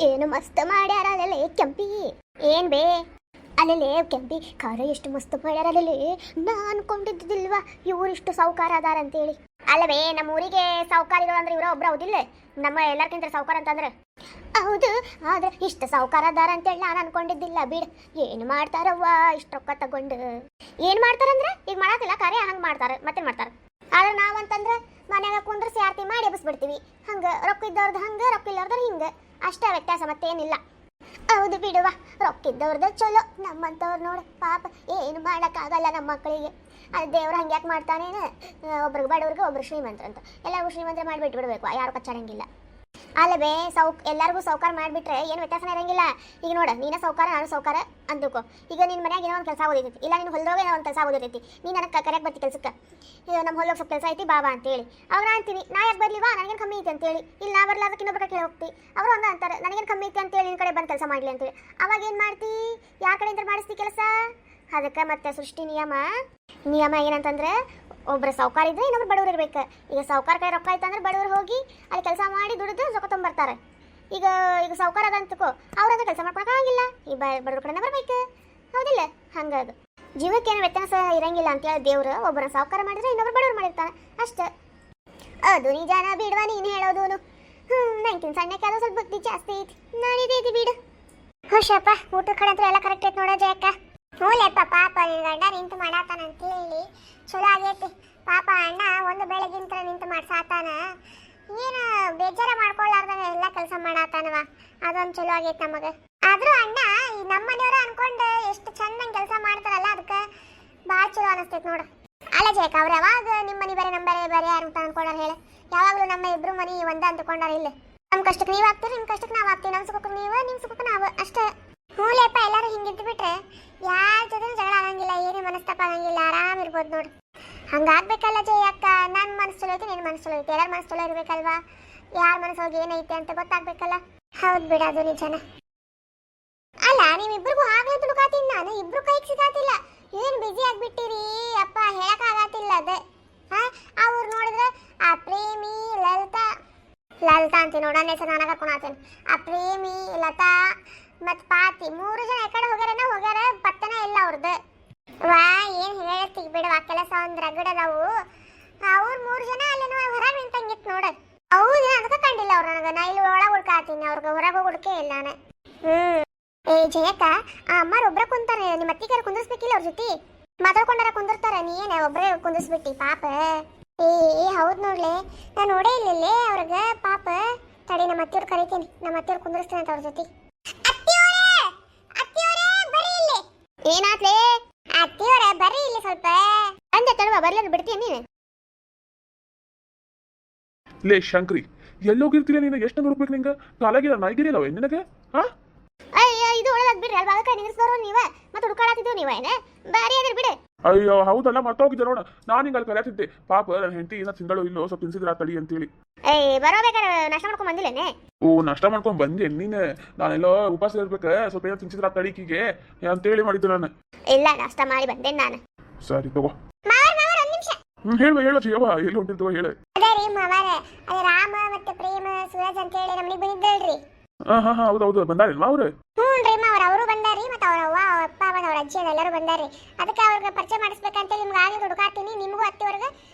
ಏನು ಮಸ್ತ್ ಮಾಡ್ಯಾರ ಅಲ್ಲೇ ಕೆಂಪಿ. ಏನ್ ಬೇ ಅಲ್ಲೇ ಕೆಂಪಿ ಖಾರ ಎಷ್ಟು ಮಸ್ತ್ ಮಾಡ್ಯಾರ ಅಲ್ಲೇ. ನಾ ಅನ್ಕೊಂಡಿದ್ದಿಲ್ವಾ ಇವ್ರಿಷ್ಟು ಸಾವುಕಾರ ಅದಾರ ಅಂತೇಳಿ. ಅಲ್ಲವೇ ನಮ್ಮ ಊರಿಗೆ ಸಾವುಕಾರಿಗಳು ಅಂದ್ರೆ ಇವರ ಒಬ್ರು ಹೌದಿಲ್ಲ, ನಮ್ಮ ಎಲ್ಲರ್ಕಿಂತ ಸಾವುಕಾರ ಅಂತಂದ್ರೆ. ಹೌದು, ಆದ್ರೆ ಇಷ್ಟು ಸಾವುಕಾರ ಅದಾರ ಅಂತೇಳಿ ನಾನು ಅನ್ಕೊಂಡಿದ್ದಿಲ್ಲ ಬಿಡ್. ಏನು ಮಾಡ್ತಾರವ್ವ ಇಷ್ಟು ರೊಕ್ಕ ತಗೊಂಡು. ಏನ್ ಮಾಡ್ತಾರಂದ್ರೆ ಈಗ ಮಾಡತ್ತಿಲ್ಲ ಕರೆ ಹಂಗೆ ಮಾಡ್ತಾರೆ ಮತ್ತೇನ್ ಮಾಡ್ತಾರೆ. ಆದ್ರೆ ನಾವಂತಂದ್ರೆ ಮನ್ಯಾಗ ಕುಂದ್ರಸಿ ಆರತಿ ಮಾಡಿ ಎಬ್ಬಿಸ್ಬಿಡ್ತೀವಿ. ಹಂಗೆ ರೊಕ್ಕ ಇದ್ದವ್ರದ್ದು ಹಂಗೆ, ರೊಕ್ಕ ಇಲ್ಲವ್ರದ್ದು ಹಿಂಗೆ, ಅಷ್ಟೇ ವ್ಯತ್ಯಾಸ ಮತ್ತೇನಿಲ್ಲ. ಹೌದು ಬಿಡುವ, ರೊಕ್ಕಿದ್ದವ್ರದ್ದು ಚಲೋ. ನಮ್ಮಂತವ್ರು ನೋಡು ಪಾಪ ಏನು ಮಾಡೋಕ್ಕಾಗಲ್ಲ ನಮ್ಮ ಮಕ್ಕಳಿಗೆ. ಅದು ದೇವ್ರು ಹಂಗ್ಯಾಕೆ ಮಾಡ್ತಾನೇನು, ಒಬ್ರಿಗೆ ಬಡವ್ರಿಗೆ ಒಬ್ರು ಶ್ರೀಮಂತರು ಅಂತ ಎಲ್ಲರಿಗೂ ಶ್ರೀಮಂತರ ಮಾಡಿಬಿಟ್ಟು ಬಿಡಬೇಕು, ಯಾರು ಕಚ್ಚಾಡಂಗಿಲ್ಲ. ಅಲ್ಲವೇ ಎಲ್ಲರಿಗೂ ಸೌಕಾರ ಮಾಡಿಬಿಟ್ರೆ ಏನು ವ್ಯತ್ಯಾಸನೇ ಇರಂಗಿಲ್ಲ. ಈಗ ನೋಡ, ನೀನು ಸೌಕಾರ ನಾನು ಸೌಕಾರ ಅಂದುಕೋ. ಈಗ ನಿನ್ನ ಮನ್ಯಾಗ ಏನೋ ಒಂದು ಕೆಲಸ ಆಗೋದೈತಿ, ಇಲ್ಲ ನಿನ್ನ ಹೊಲದಾಗ ಏನೋ ಒಂದು ಕೆಲಸ ಆಗೋದೈತಿ, ನೀನು ನನಗೆ ಕರೆಯಾಗಿ ಬರ್ತಿ ಕೆಲ್ಸಕ್ಕೆ. ನಮ್ಮ ಹೊಲದಾಗ ಸ್ವಲ್ಪ ಕೆಲಸ ಐತಿ ಬಾಬಾ ಅಂತೇಳಿ ಅವ್ರು ನಾ ಅಂತೀನಿ, ನಾ ಯಾಕೆ ಬರಲಿವಾ ನನಗೇನು ಕಮ್ಮಿ ಐತಿ ಅಂತೇಳಿ. ಇಲ್ಲ ನಾ ಬರ್ಲಾದಕ್ಕೆ ಇನ್ನೊಬ್ಬರ ಕೇಳಿ ಹೋಗ್ತಿ, ಅವರು ಹಂಗೆ ಅಂತಾರೆ ನನಗೇನು ಕಮ್ಮಿ ಐತಿ ಅಂತೇಳಿ ನಿನ್ನ ಕಡೆ ಬಂದು ಕೆಲಸ ಮಾಡಲಿ ಅಂತೇಳಿ. ಅವಾಗ ಏನು ಮಾಡ್ತಿ, ಯಾರ ಕಡೆಯಿಂದ ಮಾಡಿಸ್ತಿ ಕೆಲಸ. ಅದಕ್ಕೆ ಮತ್ತೆ ಸೃಷ್ಟಿ ನಿಯಮ ಏನಂತಂದ್ರೆ ಒಬ್ಬರು ಸೌಕಾರ ಇದ್ರೆ ಇನ್ನೊಬ್ರು ಬಡವ್ರು ಇರ್ಬೇಕು. ಈಗ ಸೌಕಾರ ಕೈ ರೊಕ್ಕ ಆಯ್ತು ಅಂದ್ರೆ ಬಡವ್ರು ಹೋಗಿ ಅಲ್ಲಿ ಕೆಲಸ ಮಾಡಿ ದುಡಿದು ರೊಕ್ಕ ತೊಗೊಂಬರ್ತಾರೆ. ಈಗ ಸೌಕಾರ ಅದಂತಕೋ ಅವ್ರಂದ್ರೆ ಕೆಲಸ ಮಾಡ್ಕೊಳಕ್ಕಾಗಿಲ್ಲ, ಈ ಬಡವ್ರ ಕಡೆನೇ ಬರ್ಬೇಕು, ಹೌದಿಲ್ಲ. ಹಂಗದು ಜೀವಕ್ಕೇನು ವ್ಯತ್ಯಾಸ ಇರಂಗಿಲ್ಲ ಅಂತೇಳಿ ದೇವ್ರು ಒಬ್ಬರ ಸೌಕಾರ ಮಾಡಿದ್ರೆ ಇನ್ನೊಬ್ರು ಬಡವ್ರು ಮಾಡಿರ್ತಾನೆ ಅಷ್ಟೇ. ಅದು ನಿಜಾನ ಬಿಡುವ ನೀನು ಹೇಳೋದು. ನಂಗಿನ ಸಣ್ಣಕ್ಕೆ ಅದು ಸ್ವಲ್ಪ ಬುದ್ಧಿ ಜಾಸ್ತಿ ಐತಿ, ನಾನಿದೈತಿ ಬಿಡು. ಹುಷಪ್ಪ ಊಟದ ಕಡೆ ಅಂತ ಎಲ್ಲ ಕರೆಕ್ಟ್ ಐತಿ ನೋಡ ಜಯಕ್ಕ. ಹ್ಞೂಲೆಪ್ಪ ಪಾಪ ನಿನ್ನ ಗಂಡ ನಿಂತು ಮಾಡಾತಾನ ಅಂತೇಳಿ ಚಲೋ ಆಗೈತಿ. ಪಾಪ ಅಣ್ಣ ಒಂದು ಬೆಳಗಿಂತ ನಿಂತು ಮಾಡ್ಸಾತಾನ, ಏನು ಬೇಜಾರ ಮಾಡ್ಕೊಳ್ಳಾರ್ದಾಗ ಎಲ್ಲ ಕೆಲಸ ಮಾಡಾತಾನವ, ಅದೊಂದು ಚಲೋ ಆಗೈತಿ ನಮಗೆ. ಆದ್ರೂ ಅಣ್ಣ ಈ ನಮ್ಮ ಮನೆಯವರು ಅನ್ಕೊಂಡು ಎಷ್ಟು ಚಂದಂಗೆ ಕೆಲಸ ಮಾಡ್ತಾರಲ್ಲ, ಅದಕ್ಕೆ ಭಾಳ ಚಲೋ ಅನಿಸ್ತೈತಿ ನೋಡು. ಅಲ್ಲ ಜಯಕ, ಅವ್ರು ಯಾವಾಗ ನಿಮ್ಮ ಮನೆ ಬೇರೆ ನಮ್ಮ ಬೇರೆ ಯಾರು ಅಂತ ಅನ್ಕೊಂಡಾರ ಹೇಳ. ಯಾವಾಗಲೂ ನಮ್ಮ ಇಬ್ರು ಮನೆ ಒಂದ ಅಂದ್ಕೊಂಡಾರ. ಇಲ್ಲ ನಮ್ಮ ಕಷ್ಟಕ್ಕೆ ನೀವು ಆಗ್ತೀರಿ, ನಿಮ್ಮ ಕಷ್ಟಕ್ಕೆ ನಾವು ಆಗ್ತೀವಿ, ನಮ್ಮ ಸುಖಕ್ಕೆ ನೀವು, ನಿಮ್ಮ ಸುಖಕ್ಕೆ ನಾವು, ಅಷ್ಟೇ. ಹ್ಞೂಲೆಪ್ಪ ಎಲ್ಲರೂ ಹಿಂಗಿದ್ದು ಬಿಟ್ರೆ ಯಾರ ಜೊತೆ ಜಗಳ ಆಗಂಗಿಲ್ಲ, ಏನೇ ಮನಸ್ತಾಪ ಆಗಂಗಿಲ್ಲ, ಆರಾಮ್ ಇರ್ಬೋದು ನೋಡು. ಹಂಗಾಗ್ಬೇಕಲ್ಲ ಜಯಕ್ಕ, ನನ್ನ ಮನಸ್ಸು ಚಲೋ ಐತಿ, ನಿನ್ನ ಮನಸ್ಸು ಚಲೋ ಐತಿ, ಎಲ್ಲರ ಮನಸ್ಸು ಚಲೋ ಇರ್ಬೇಕಲ್ವಾ. ಯಾರ ಮನಸ್ಸೊಳಗೆ ಏನೈತೆ ಅಂತ ಗೊತ್ತಾಗ್ಬೇಕಲ್ಲ. ಹೌದು ಬಿಡ, ಅದು ನಿಜನ. ಅಲ್ಲ ನೀವಿಬ್ರಿಗೂ ಆಗ್ಲೇ ದುಡುಕಾತೀನಿ ನಾನು, ಇಬ್ರು ಕೈಗೆ ಸಿಗಾತಿಲ್ಲ. ಏನು ಬಿಜಿ ಆಗ್ಬಿಟ್ಟಿರಿ ಅಪ್ಪ, ಹೇಳಕ್ಕಾಗತ್ತಿಲ್ಲ ಅದೇ. ಅವ್ರು ನೋಡಿದ್ರೆ ಆ ಪ್ರೇಮಿ ಲಲಿತಾ ಅಂತೀನಿ ನೋಡೋಣ ಹೆಸರು ನಾನು ಕರ್ಕೊಂಡಾತೇನೆ. ಆ ಪ್ರೇಮಿ ಲತಾ ಮತ್ತು ಪಾತಿ 3 ಜನ ಎಕಡೆ ಹೋಗ್ಯಾರ ಪತ್ತನೇ ಇಲ್ಲ ಅವ್ರದ್ದು. ವಾ ಏನು ಹೇಳ್ತೀವಿ ಬಿಡುವ, ಕೆಲಸ ಒಂದು ರಗಡದವು. ಅವ್ರು 3 ಜನ ಅಲ್ಲಿ ಹೊರಗೆ ನಿಂತಂಗಿತ್ತು ನೋಡ. ಹೌದು, ಅದಕ್ಕೆ ಕಂಡಿಲ್ಲ ಅವ್ರು ನನಗೆ. ನಾ ಇಲ್ಲಿ ಒಳಗೆ ಹುಡ್ಕಾತೀನಿ, ಅವ್ರಿಗೆ ಹೊರಗೆ ಹುಡುಕೇ ಇಲ್ಲ ನಾನು. ಏ ಜಯಕ್ಕ, ಆ ಅಮ್ಮಾರು ಒಬ್ರ ಕುಂತಾರೆ, ನಿಮ್ಮ ಅತ್ತಿಗೆ ಕುಂದಿರ್ಸ್ಬೇಕಿಲ್ಲ ಅವ್ರ ಜೊತೆ. ಮಾತಾಡ್ಕೊಂಡಾರ ಕುಂದಿರ್ತಾರೆ, ನೀ ಏನೇ ಒಬ್ಬರೇ ಕುಂದಿರ್ಸ್ಬಿಟ್ಟಿ ಪಾಪ. ಏ ಹೌದು ನೋಡ್ಲೆ, ನಾನು ನೋಡೇ ಇಲ್ಲೇ ಅವ್ರಿಗೆ ಪಾಪ. ತಡಿ ನಮ್ಮ ಅತ್ತಿಯವ್ರು ಕರಿತೀನಿ, ನಮ್ಮ ಅತ್ತಿಯವ್ರು ಕುಂದಿರ್ಸ್ತೀನಿ ಅಂತ ಅವ್ರ ಜೊತೆ. ಏನಾತ್ಲೇ ಅತ್ತಿಯವರೇ, ಬರ್ರಿ ಇಲ್ಲಿ ಸ್ವಲ್ಪ. ಅಂದೆ ತಡವ ಬರ್ಲಾರ ಬಿಡ್ತೀಯ ನೀನು. ಲೇ ಶಂಕ್ರಿ, ಎಲ್ಲೋಗಿರ್ತೀಯ ನೀನು? ಎಷ್ಟು ಹುಡುಕ್ಬೇಕು ನಿಂಗೆ? ಕಾಲಾಗಿಲ್ಲ ನಾಯಿಗಿರಿಯಲ್ಲವ ನಿನಗೆ? ಅಯ್ಯೋ ಇದು ಒಳಗೆ ಬಿಡ್ರಿ, ಅಲ್ಲಿ ಭಾಗಕ್ಕೆ ನಿಲ್ಲಿಸ್ದವ್ರು ನೀವ ಮತ್ತೆ ಹುಡುಕಾಡತ್ತಿದ್ದೆವು ನೀವ ಏನ ಬಾರಿ ಅದ್ರ ಬಿಡು. ಅಯ್ಯೋ ಹೌದಲ್ಲ, ಮರ್ತೋಗಿದ್ದೆ ನೋಡ. ನಾನು ಹಿಂಗೆ ಅಲ್ಲಿ ಕರೆಯತ್ತಿದ್ದೆ, ಪಾಪ ನನ್ನ ಹೆಂಡತಿ ಇನ್ನ ತಿಂಗಳು ಇಲ್ಲೋ ಸ್ವಲ್ಪ ತಿನ್ಸಿದ್ರ ತಡಿ ಅಂತೇಳಿ. ಬರೋಬೇಕಾರೆ ನಾಷ್ಟ ಮಾಡ್ಕೊಂಡ್ ಬಂದಿಲ್ಲೇನೆ? ಓ ನಾಷ್ಟ ಮಾಡ್ಕೊಂಡ್ ಬಂದೆ ನೀನು? ನಾನೆಲ್ಲೋ ಉಪವಾಸ ಇರ್ಬೇಕು, ಸ್ವಲ್ಪ ಏನೋ ತಿನ್ಸಿದ್ರ ತಡಿಕಿಗೆ ಅಂತೇಳಿ ಮಾಡಿದ್ದು ನಾನು. ಇಲ್ಲ ನಾಷ್ಟ ಮಾಡಿ ಬಂದೇನೆ ನಾನು. ಸರಿ ತಗೋ. ಹೇಳುವ ಜೀವ, ಎಲ್ಲಿ ಹೊಂಟಿರ್ತವ ಹೇಳು. ಅದೇ ರೀ ಮಾವಾರ, ಅದೇ ರಾಮ ಮತ್ತೆ ಪ್ರೇಮ ಸೂರಜ್ ಅಂತ ಹೇಳಿ ನಮ್ಮನಿಗೆ ಬಂದಿದ್ದಲ್ರಿ. ಹಾ ಹೌದೌದು, ಬಂದಾರಿಲ್ವಾ ಅವ್ರು? ಹ್ಞೂ ರೀ ಮಾವ್ರ, ಅವರು ಬಂದಾರಿ, ಮತ್ತೆ ಅವ್ರ ಅವ್ವ ಅವ್ರ ಅಪ್ಪ ಅವ್ರ ಅಜ್ಜಿ ಎಲ್ಲರೂ ಬಂದಾರಿ. ಅದಕ್ಕೆ ಅವ್ರಿಗೆ ಪರಿಚಯ ಮಾಡಿಸ್ಬೇಕಂತೇಳಿ ನಿಮ್ಗೆ ಆಗಲಿ ಹುಡುಕಾಡ್ತೀನಿ. ನಿಮಗೂ ಅತ್ತಿಯವ್ರಿಗೆ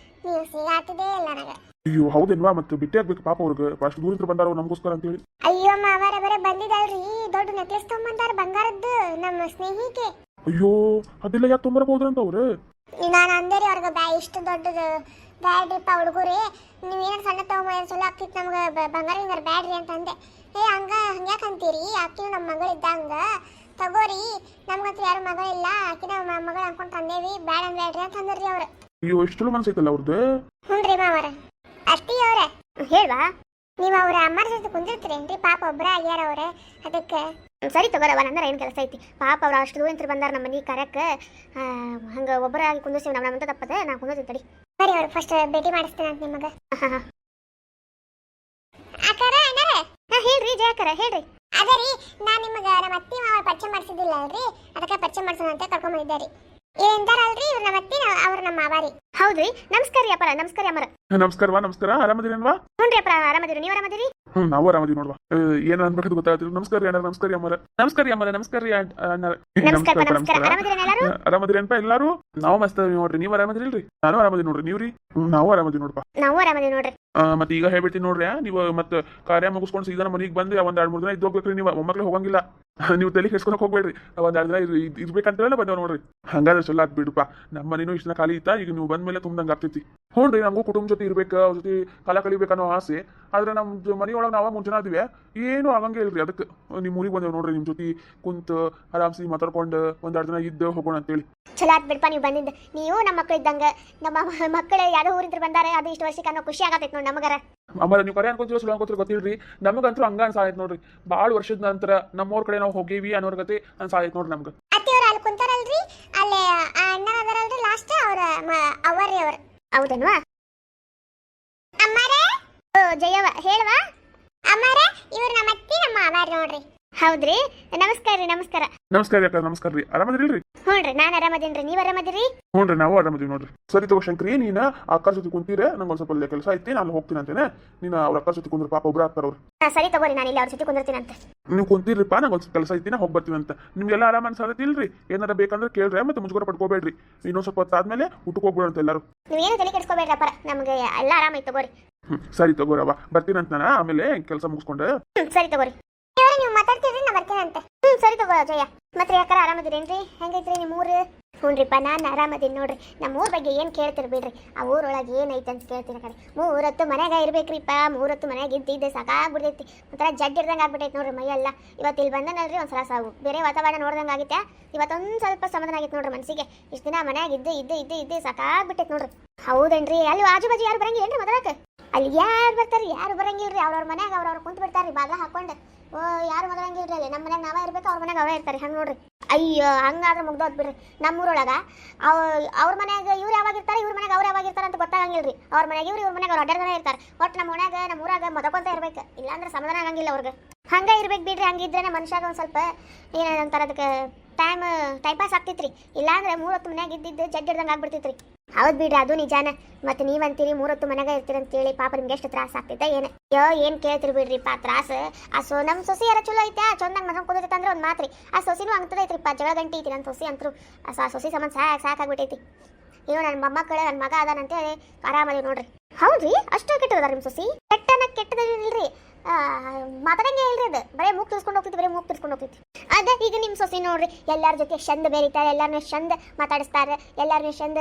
ನೀವು ಸಿಗಾತಿದೇ ಇಲ್ಲ ನನಗೆ. ಅಯ್ಯೋ ಹೌದೇನ್ವಾ, ಮತ್ತೆ ಬಿಟ್ಟೆ ಆಗ್ಬೇಕು ಪಾಪ ಅವ್ರಿಗೆ, ಅಷ್ಟು ದೂರಿಂದ ಬಂದಾರ ನಮಗೋಸ್ಕರ ಅಂತೇಳಿ. ಅಯ್ಯೋ ಮಾವಾರ ಬರೇ ಬಂದಿದ್ದಲ್ರಿ, ದೊಡ್ಡ ನೆಕ್ಲೆಸ್ ತೊಗೊಂಬಂದಾರ ಬಂಗಾರದ್ದು ನಮ್ಮ ಸ್ನೇಹಿಕೆ. ಅಯ್ಯೋ ಅದೆಲ್ಲ ಯಾಕೆ ತೊಂಬರಬಹುದ್ರಂತ ಅವ್ರು? ನಾನು ಅಂದೇರಿ ಅವ್ರಿಗೆ ಇಷ್ಟು ದೊಡ್ಡದು ಬ್ಯಾಡ್ರಿಪ್ಪ ಹುಡುಗರಿ, ನೀವೇನು ಸಣ್ಣ ತಗೊಂಬ ಚಲೋ ಆಗ್ತಿತ್ತು ನಮ್ಗೆ, ಬಂಗಾರ ಹಿಂಗಾರ ಬ್ಯಾಡ್ರಿ ಅಂತ ಅಂದೆ. ಹಂಗ್ಯಾಕೆ ಅಂತೀರಿ, ಆಕಿನೂ ನಮ್ಮ ಮಗಳಿದ್ದಂಗ ತಗೋರಿ, ನಮ್ಗಂತೂ ಯಾರು ಮಗಳಿಲ್ಲ, ಆಕಿನ ಮಗಳು ಅನ್ಕೊಂಡು ತಂದೇವಿ, ಬ್ಯಾಡ ಬ್ಯಾಡ್ರಿ ಅಂತ ಅಂದ್ರಿ ಅವ್ರು. ಅಯ್ಯೋ ಎಷ್ಟು ಚಲೋ ಮನಸ್ಸೈತಲ್ಲ ಅವ್ರದ್ದು. ಹ್ಞೂ ರೀ ಮಾವರ. ಅತ್ತಿ ಅವ್ರೆ ಹೇಳ್ವಾ, ನೀವು ಅವ್ರ ಅಮ್ಮರ ಜೊತೆ ಕುಂದಿರ್ತೀರೇನ್ರಿ? ಪಾಪ ಒಬ್ಬರ ಆಗ್ಯಾರ ಅವ್ರೆ, ಅದಕ್ಕೆ. ಸರಿ ತಗೋರವ, ನಂದ್ರೆ ಏನು ಕೆಲಸ ಐತಿ. ಪಾಪ ಅವ್ರು ಅಷ್ಟು ದೂರ ಬಂದಾರ ನಮ್ಮ ಮನೆ ಕರೆಕ್ಕೆ, ಹಂಗೆ ಒಬ್ಬರಾಗಿ ಕುಂದಿರ್ತೀವಿ ನಾವು. ನಮ್ಮಂತ ತಪ್ಪದೆ ನಾವು ಕುಂದಿರ್ತೀವಿ ತಡಿ. ಸರಿ ಅವ್ರು ಫಸ್ಟ್ ಭೇಟಿ ಮಾಡಿಸ್ತೇನೆ ಅಂತ ನಿಮಗೆ. ಅಕ್ಕಾರ ಅಣ್ಣಾರೆ, ಹೇಳ್ರಿ ಜಯಕರ ಹೇಳ್ರಿ. ಅದೇ ರೀ, ನಾನು ನಿಮಗೆ ನಮ್ಮ ಅತ್ತಿ ಮಾವ ಪರಿಚಯ ಮಾಡಿಸಿದ್ದಿಲ್ಲ ಅಲ್ರಿ, ಅದಕ್ಕೆ ಪರಿಚಯ ಮಾಡ್ಸೋಣ ಅಂತ ಕರ್ಕೊಂಡ್ ಬಂದಿದ್ದೆ ರೀ. ಏನಂತಾರಲ್ರಿ ಇವ್ರ ನಮ್ಮ ಅತ್ತಿ ಅವ್ರ ನಮ್ಮ ಮಾವಾರಿ. ಹೌದ್ರಿ, ನಮಸ್ಕಾರ ರೀ ಅಪ್ಪರ. ನಮಸ್ಕಾರ ಅಮ್ಮರ. ನಮಸ್ಕಾರವಾ. ನಮಸ್ಕಾರ. ಆರಾಮದಿರೇನ್ವಾ? ಹ್ಞೂ ಅಪ್ಪರ, ಆರಾಮದಿರಿ. ನೀವು ಆರಾಮದಿರಿ? ನಾವು ಆರಾಮದಿ ನೋಡ್ವಾ. ಏನ್ ಅನ್ಬೇಕದು ಗೊತ್ತಾಗ್ತಿಲ್ಲ. ನಮಸ್ಕಾರ ರೀ ಅಣ್ಣ. ನಮಸ್ಕಾರ ರೀ ಅಮ್ಮರ. ನಮಸ್ಕಾರ ರೀ ಅಮ್ಮರ. ನಮಸ್ಕಾರ ರೀ ಅಣ್ಣ. ನಮಸ್ಕಾರ ನಮಸ್ಕಾರ. ಆರಾಮದಿರಿ ಎಲ್ಲರೂ? ಆರಾಮದಿರೇನ್ಪ ಎಲ್ಲಾರು? ನಾವು ಮಸ್ತ್ ನೋಡ್ರಿ. ನೀವ್ ಆರಾಮದಿರಿಲ್ರಿ? ನಾನು ಆರಾಮದಿ ನೋಡ್ರಿ. ನೀವ್ರಿ? ನಾವು ಆರಾಮದಿ ನೋಡ್ಪಾ. ನಾವು ಆರಾಮದಿರಿ ನೋಡ್ರಿ. ಮತ್ತೆ ಈಗ ಹೇಳ್ಬಿಡ್ತೀನಿ ನೋಡ್ರಿ, ನೀವು ಮತ್ತೆ ಕಾರ್ಯ ಮುಗಿಸ್ಕೊಂಡು ಸೀದಾ ಮನೆಗೆ ಬಂದು ಒಂದ್ 2-3 ದಿನ ಇದ್ದು ಹೋಗ್ಬೇಕ್ರಿ. ನೀವು ಒಮ್ಮಕ್ಳು ಹೋಗಂಗಿಲ್ಲ. ನೀವು ತಲೆ ಕೆಡ್ಸ್ಕೊಳಕ್ ಹೋಗ್ಬೇಡ್ರಿ. ಒಂದ್ 2 ದಿನ ಇರ್ಬೇಕಂತೇಳಿ ಬಂದೇವ್ ನೋಡ್ರಿ. ಹಂಗಾದ್ರೆ ಚಲೋ ಆತ್ ಬಿಡುಪ್ಪ. ನಮ್ಮ ಮನೇನು ಇಷ್ಟ ಖಾಲಿ ಇತ್ತಾ, ಈಗ ನೀವು ಬಂದ್ಮೇಲೆ ತುಂಬ್ದಂಗ ಆಗ್ತೈತಿ. ಹ್ಞೂ ನಂಗೂ ಕುಟುಂಬ ಜೊತೆ ಇರ್ಬೇಕು, ಅವ್ರ ಜೊತೆ ಕಾಲ ಕಳಿಬೇಕನ್ನೋ ಆಸೆ. ಆದ್ರೆ ನಮ್ಮ ಮನೆಯೊಳಗೆ ನಾವ ಮುಂಚೆ ಅದೀವಿ, ಏನು ಆಗಂಗೆ ಇಲ್ರಿ. ಅದಕ್ಕೆ ನಿಮ್ಮ ಊರಿಗೆ ಬಂದೇವ್ ನೋಡ್ರಿ. ನಿಮ್ ಜೊತೆ ಕುಂತ ಆರಾಮ್ಸಿ ಮಾತಾಡ್ಕೊಂಡು 1-2 ದಿನ ಇದ್ದು ಹೋಗೋಣ ಅಂತೇಳಿ. ಚಲೋ ಆತ್ ಬಿಡ್ಪ ನೀವು ಬಂದಿದ್ದ. ನೀವು ನಮ್ಮ ಮಕ್ಳು ಇದ್ದಂಗ. ನಮ್ಮ ಮಕ್ಕಳು ಯಾರೋ ಊರಿಂದ ಬಂದಾರೆ, ಅದು ಇಷ್ಟು ವರ್ಷಕ್ಕೆ ಅನ್ನೋ ಖುಷಿ ಆಗತೈತಿ ನೋಡಿ ನಮಗರ. ಆಮೇಲೆ ನೀವು ಕರೆ ಅನ್ಕೊಂತೀವಿ ಸುಳ್ಳು ಅನ್ಕೋತೀರಿ ಗೊತ್ತಿಲ್ರಿ. ನಮಗಂತೂ ಹಂಗ ಅನ್ಸಾಯ್ತು ನೋಡ್ರಿ. ಭಾಳ ವರ್ಷದ ನಂತರ ನಮ್ಮವ್ರ ಕಡೆ ನಾವು ಹೋಗೇವಿ ಅನ್ನೋರ್ ಗತಿ ಅನ್ಸಾಯ್ತು ನೋಡ್ರಿ ನಮ್ಗೆ. ಅತ್ತಿಯವ್ರು ಅಲ್ಲಿ ಕುಂತಾರಲ್ರಿ, ಅಲ್ಲೇ ಅಣ್ಣ ಅದರಲ್ರಿ ಲಾಸ್ಟ್ ಅವ್ರ ಅವರೇ ಅವ್ರ. ಹೌದನ್ವಾ ಅಮ್ಮಾರೇ? ಓ ಜಯವ ಹೇಳವಾ ಅಮ್ಮಾರೇ? ಇವ್ರು ನಮ್ಮ ಅತ್ತಿ ನಮ್ಮ ಮಾವಾರ ನೋಡ್ರಿ. ಹೌದ್ರಿ, ನಮಸ್ಕಾರ ರೀ. ನಮಸ್ಕಾರ. ನಮಸ್ಕಾರ ಅಕ್ಕ. ನಮಸ್ಕಾರ ರೀ. ಆರಾಮದಿರಿಲ್ರಿ? ಹ್ಞೂನ್ರಿ, ನಾನು ಆರಾಮದೀನ್ರಿ. ನೀವು ಆರಾಮದಿರಿ? ಹ್ಞೂ ನಾವು ಆರಾಮದೀವಿ ನೋಡ್ರಿ. ಸರಿ ತಗೋ ಶಂಕ್ರಿ, ನೀನ ಅಕ್ಕ ಜೊತೆ ಕುಂತೀರ. ನಂಗೆ ಒಂದು ಸ್ವಲ್ಪ ಕೆಲಸ ಐತಿ, ನಾನು ಹೋಗ್ತೀನಿ ಅಂತೇನೆ. ನೀನು ಅವ್ರ ಅಕ್ಕ ಜೊತೆ ಕುಂದ್ರ, ಪಾಪ ಒಬ್ರು ಆಗ್ತಾರ ಅವ್ರು. ಸರಿ ತಗೋರಿ, ನಾನು ಇಲ್ಲಿ ಅವ್ರ ಜೊತೆ ಕುಂದಿರ್ತೀನಂತೆ. ನೀವು ಕುಂತೀರಿಪ್ಪ, ನಂಗೆ ಒಂದು ಕೆಲಸ ಐತಿ, ನಾ ಹೋಗಿ ಬರ್ತೀನಿ ಅಂತ. ನಿಮ್ಗೆಲ್ಲ ಆರಾಮ ಅನ್ಸತ್ತಿಲ್ರಿ? ಏನಾರ ಬೇಕಂದ್ರೆ ಕೇಳ್ರಿ, ಮತ್ತೆ ಮುಜುಗರ ಪಡ್ಕೋಬೇಡ್ರಿ. ಇನ್ನೊಂದು ಸ್ವಲ್ಪ ಹೊತ್ತಾದ್ಮೇಲೆ ಊಟಕ್ಕೆ ಹೋಗ್ಬಿಡೋಣ ಅಂತ ಎಲ್ಲರೂ. ನೀವೇನು ತಲೆ ಕೆಡಿಸ್ಕೋಬೇಡ್ರಪ್ಪ, ನಮಗೆ ಎಲ್ಲ ಆರಾಮೈತೆ ತಗೋರಿ. ಸರಿ ತಗೋರವ, ಬರ್ತೀನಿ ಅಂತ ನಾನು. ಆಮೇಲೆ ಕೆಲಸ ಮುಗಿಸ್ಕೊಂಡೆ. ಸರಿ ತಗೋರಿ. ನೀವು ಮಾತಾಡ್ತೀರಿ, ನಾ ಬರ್ತೀನಂತೆ. ಸರಿ ತಗೋ ಜಯ. ಮತ್ತೆ ಯಾಕಾರ ಆರಾಮದಿರೇನ್ರಿ? ಹೆಂಗೈತ್ರಿ ನಿಮ್ಮ ಊರು? ಹ್ಞೂನ್ರಿಪ್ಪ, ನಾನು ಆರಾಮದೀನಿ ನೋಡ್ರಿ. ನಮ್ಮ ಊರ ಬಗ್ಗೆ ಏನು ಕೇಳ್ತಿರ್ ಬಿಡ್ರಿ. ಆ ಊರೊಳಗೆ ಏನೈತೆ ಅಂತ ಕೇಳ್ತೀನಿ ಕಡೆ. 3 ಹೊತ್ತು ಮನ್ಯಾಗ ಇರ್ಬೇಕ್ರಿಪ್ಪ. 3 ಹೊತ್ತು ಮನ್ಯಾಗ ಇದ್ದಿದ್ದೆ ಸಾಕಾಗ್ಬಿಡ್ತೈತಿ. ಒಂಥರ ಜಡ್ ಹಿಡ್ದಂಗೆ ಆಗ್ಬಿಟ್ಟೈತಿ ನೋಡ್ರಿ ಮೈಯೆಲ್ಲ. ಇವತ್ತು ಇಲ್ಲಿ ಬಂದನಲ್ರಿ, ಒಂದ್ಸಲ ಸಾವು ಬೇರೆ ವಾತಾವರಣ ನೋಡ್ದಂಗೆ ಆಗಿತ್ತೆ. ಇವತ್ತೊಂದು ಸ್ವಲ್ಪ ಸಮಾಧಾನ ಆಗಿತ್ತು ನೋಡ್ರಿ ಮನಸ್ಸಿಗೆ. ಇಷ್ಟು ದಿನ ಮನ್ಯಾಗ ಇದ್ದು ಸಾಕಾಗ್ಬಿಟ್ಟೈತಿ ನೋಡ್ರಿ. ಹೌದೇನ್ರಿ? ಅಲ್ಲಿ ಆಜು ಬಾಜು ಯಾರು ಬರಂಗಿಲ್ಲೇನ್ರಿ ಮೊದಲಕ್ಕೆ? ಅಲ್ಲಿ ಯಾರು ಬರ್ತಾರೆ? ಯಾರು ಬರಂಗಿಲ್ರಿ. ಅವ್ರವ್ರ ಮನ್ಯಾಗ ಅವ್ರವ್ರು ಕುಂತು ಬಿಡ್ತಾರ್ರಿ ಬಾಗ್ಲ ಹಾಕೊಂಡು. ಯಾರು ಮಗಳಂಗಿಲ್ರಿ. ಅಲ್ಲಿ ನಮ್ಮ ಮನ್ಯಾಗ ನಾವೇ ಇರ್ಬೇಕು, ಅವ್ರ ಮನ್ಯಾಗ ಅವೇ ಇರ್ತಾರೆ. ಹಂಗೆ ನೋಡ್ರಿ. ಅಯ್ಯೋ, ಹಂಗಾದ್ರೆ ಮುಗ್ದೋದ್ ಬಿಡ್ರಿ. ನಮ್ಮೂರೊಳಗ ಅವ್ರ ಮನ್ಯಾಗ ಇವ್ರು ಯಾವಾಗ ಇರ್ತಾರೆ, ಇವ್ರ ಮನ್ಯಾಗ ಅವ್ರು ಯಾವಾಗ ಇರ್ತಾರೆ ಅಂತ ಗೊತ್ತಾಗಂಗಿಲ್ರಿ. ಅವ್ರ ಮನ್ಯಾಗ ಇವ್ರು, ಇವ್ರ ಮನ್ಯಾಗ ಅವ್ರು 2 ಜನ ಇರ್ತಾರೆ. ಒಟ್ಟು ನಮ್ಮ ಮನ್ಯಾಗ ನಮ್ಮ ಊರಾಗ ಮದಕೊಂತ ಇರ್ಬೇಕು, ಇಲ್ಲಾಂದ್ರೆ ಸಮಾಧಾನ ಆಗಂಗಿಲ್ಲ ಅವ್ರಿಗೆ. ಹಂಗ ಇರ್ಬೇಕು ಬಿಡ್ರಿ. ಹಂಗಿದ್ರೇನೆ ಮನುಷ್ಯಾಗ ಒಂದು ಸ್ವಲ್ಪ ಏನಂತಾರೆ ಅದಕ್ಕೆ ಟೈಮ್ ಪಾಸ್ ಆಗ್ತೈತ್ರಿ. ಇಲ್ಲಾಂದ್ರೆ 3 ಹೊತ್ತು ಮನ್ಯಾಗ ಇದ್ದಿದ್ದು ಜಡ್ ಹಿಡ್ದಂಗೆ ಆಗ್ಬಿಡ್ತೈತ್ರಿ. ಹೌದು ಬಿಡ್ರಿ, ಅದು ನಿಜಾನ. ಮತ್ತೆ ನೀವಂತೀರಿ 3 ಹೊತ್ತು ಮನ್ಯಾಗ ಇರ್ತೀರಿ ಅಂತೇಳಿ. ಪಾಪ ನಿಮ್ಗೆ ಎಷ್ಟು ತ್ರಾಸ ಆಗ್ತೈತೆ ಏನು? ಏನು ಕೇಳ್ತಿರಿ ಬಿಡ್ರಿಪ್ಪ ತ್ರಾಸ. ನಮ್ಮ ಸೊಸಿ ಯಾರ ಚಲೋ ಐತೆ, ಚಂದಂಗೆ ಮನೆ ಕುದಿರ್ತೈತೆ ಅಂದ್ರೆ ಒಂದು ಮಾತ್ರಿ. ಆ ಸೊಸಿನೂ ಅಂತದೈತ್ರಿಪ್ಪ, ಜಗಳ ಗಂಟಿ ಐತಿ. ನನ್ನ ಸೊಸಿ ಅಂತೂ ಆ ಸೊಸಿ ಸಂಬಂಧ ಸಾಕಾಗ್ಬಿಟ್ಟೈತಿ. ಇವ್ ನನ್ನ ಮೊಮ್ಮಕ್ಕಳು, ನನ್ನ ಮಗ ಅದಾನಂತೇಳಿ ಆರಾಮದೀವಿ ನೋಡ್ರಿ. ಹೌದ್ರಿ? ಅಷ್ಟು ಕೆಟ್ಟದ ನಿಮ್ಮ ಸೊಸಿ? ಕೆಟ್ಟದಿಲ್ರಿ, ಮಾತಾಡಂಗೆ ಇಲ್ರಿ. ಅದು ಬರೀ ಮೂಗ್ ತಿರ್ಸ್ಕೊಂಡು ಹೋಗ್ತೈತಿ, ಬರೀ ಮೂಗ್ ತಿರ್ಸ್ಕೊಂಡು ಹೋಗ್ತೈತಿ. ಅದೇ ಈಗ ನಿಮ್ಮ ಸೊಸಿ ನೋಡ್ರಿ, ಎಲ್ಲರ ಜೊತೆ ಚಂದ ಬೆರೀತಾರೆ, ಎಲ್ಲರನ್ನೂ ಚಂದ ಮಾತಾಡಿಸ್ತಾರೆ, ಎಲ್ಲರನ್ನೂ ಚಂದ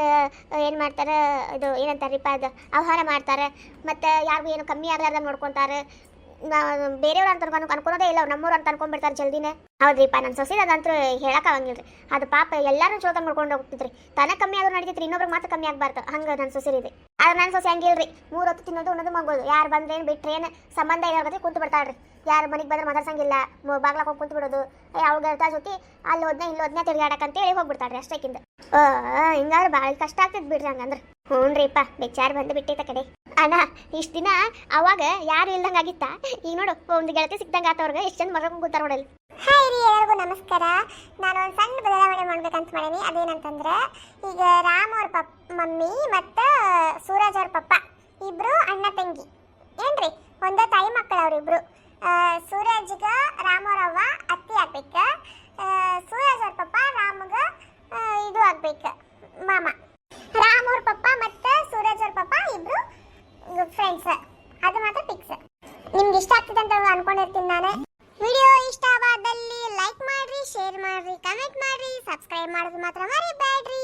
ಏನು ಮಾಡ್ತಾರೆ, ಇದು ಏನಂತಾರಿಪ್ಪ, ಅದು ಆಹಾರ ಮಾಡ್ತಾರೆ. ಮತ್ತು ಯಾರಿಗೂ ಏನು ಕಮ್ಮಿ ಆಗಲಾರ್ದಂಗೆ ನೋಡ್ಕೊತಾರೆ. ಬೇರೆಯವ್ರು ಅಂತ ಅನ್ಕೊಳೋದೇ ಇಲ್ಲ, ಅವ್ರು ನಮ್ಮೂರು ಅಂತ ಅನ್ಕೊಂಡ್ಬಿಡ್ತಾರೆ ಜಲ್ದಿನೇ. ಹೌದ್ರಿಪ್ಪ, ನನ್ನ ಸೊಸಿ ಅದಂತೂ ಹೇಳಕ್ಕಾಗಂಗಿಲ್ರಿ. ಅದು ಪಾಪ ಎಲ್ಲರೂ ಚೋತ ನೋಡ್ಕೊಂಡು ಹೋಗ್ತಿದ್ರಿ. ತನಕ ಕಮ್ಮಿ ಆದ್ರೂ ನಡೀತಿದ್ರಿ, ಇನ್ನೊಬ್ರಿಗೆ ಮಾತ್ರ ಕಮ್ಮಿ ಆಗಬಾರ್ದು. ಹಂಗೆ ನನ್ನ ಸೊಸಿ ಇದೆ. ಆದ್ರೆ ನನ್ನ ಸೊಸಿ ಹಂಗಿಲ್ರಿ. 3 ಹೊತ್ತು ತಿನ್ನೋದು ಉಣ್ಣೋದು ಮಗೋದು. ಯಾರು ಬಂದ್ರೇನು ಬಿಟ್ರೇನು ಸಂಬಂಧ ಇರೋಗತ್ತೆ ಕುಂತು ಬಿಡ್ತಾಳ್ರಿ. ಯಾರು ಮನೆಗೆ ಬಂದ್ರೆ ಮಾತಾಡ್ಸಂಗಿಲ್ಲ, ಬಾಗ್ಲಾಕ ಹೋಗಿ ಕುಂತು ಬಿಡೋದು. ಅವ್ರ ಜೊತೆ ಅಲ್ಲಿ ಇಲ್ಲಿ ತಿರುಗಾಡಕ್ಕಂತೇಳಿ ಹೋಗ್ಬಿಡ್ತಾಳ್ರಿ ಅಷ್ಟಕ್ಕಿಂತ. ಹಿಂಗಾದ್ರೆ ಭಾಳ ಕಷ್ಟ ಆಗ್ತೈತೆ ಬಿಡ್ರಿ ಹಂಗಂದ್ರೆ. ಹ್ಞೂನ್ರಿಪ್ಪ, ಬೆಚ್ಚಾರ ಬಂದು ಬಿಟ್ಟೈತೆ ಕಡೆ. ಅಣ್ಣ, ಇಷ್ಟು ದಿನ ಅವಾಗ ಯಾರು ಇಲ್ದಂಗೆ ಆಗಿತ್ತ, ಈಗ ನೋಡು ಒಂದು ಗೆಳತಿ ಸಿಕ್ದಂಗೆ ಆತವ್ರಿಗೆ ಎಷ್ಟು ಚಂದ ಮಗ ಕೂತಾರ ನೋಡಲ್ಲಿ. ಹಾಯ್ ರೀ, ಎಲ್ಲರಿಗೂ ನಮಸ್ಕಾರ. ನಾನು ಒಂದು ಸಣ್ಣ ಬದಲಾವಣೆ ಮಾಡ್ಬೇಕಂತ ಮಾಡೀನಿ. ಅದೇನಂತಂದ್ರೆ, ಈಗ ರಾಮ್ ಅವ್ರ ಮಮ್ಮಿ ಮತ್ತು ಸೂರಜ್ ಅವ್ರ ಪಪ್ಪ ಇಬ್ರು ಅಣ್ಣ ತಂಗಿ ಏನ್ರಿ, ಒಂದೇ ತಾಯಿ ಮಕ್ಕಳು ಅವ್ರಿಬ್ರು. ಸೂರಜ್ಗ ರಾಮ್ ಅವ್ರವ್ವ ಅತ್ತಿ ಆಗ್ಬೇಕು, ಸೂರಜ್ ಅವ್ರ ಪಪ್ಪ ರಾಮ್ಗ ಇದು ಆಗ್ಬೇಕು ಮಾಮ. ರಾಮ್ ಅವ್ರ ಪಪ್ಪ ಮತ್ತು ಸೂರಜ್ ಅವ್ರ ಪಪ್ಪ ಇಬ್ರು ಫ್ರೆಂಡ್ಸ್. ಅದು ಮಾತ್ರ ಫಿಕ್ಸ್. ನಿಮ್ಗೆ ಇಷ್ಟ ಆಗ್ತದೆ ಅಂತ ಅನ್ಕೊಂಡಿರ್ತೀನಿ ನಾನು. ವಿಡಿಯೋ ಇಷ್ಟವಾದಲ್ಲಿ ಲೈಕ್ ಮಾಡ್ರಿ, ಶೇರ್ ಮಾಡ್ರಿ, ಕಮೆಂಟ್ ಮಾಡ್ರಿ, ಸಬ್ಸ್ಕ್ರೈಬ್ ಮಾಡೋದು ಮಾತ್ರ ಮರಿಬೇಡ್ರಿ.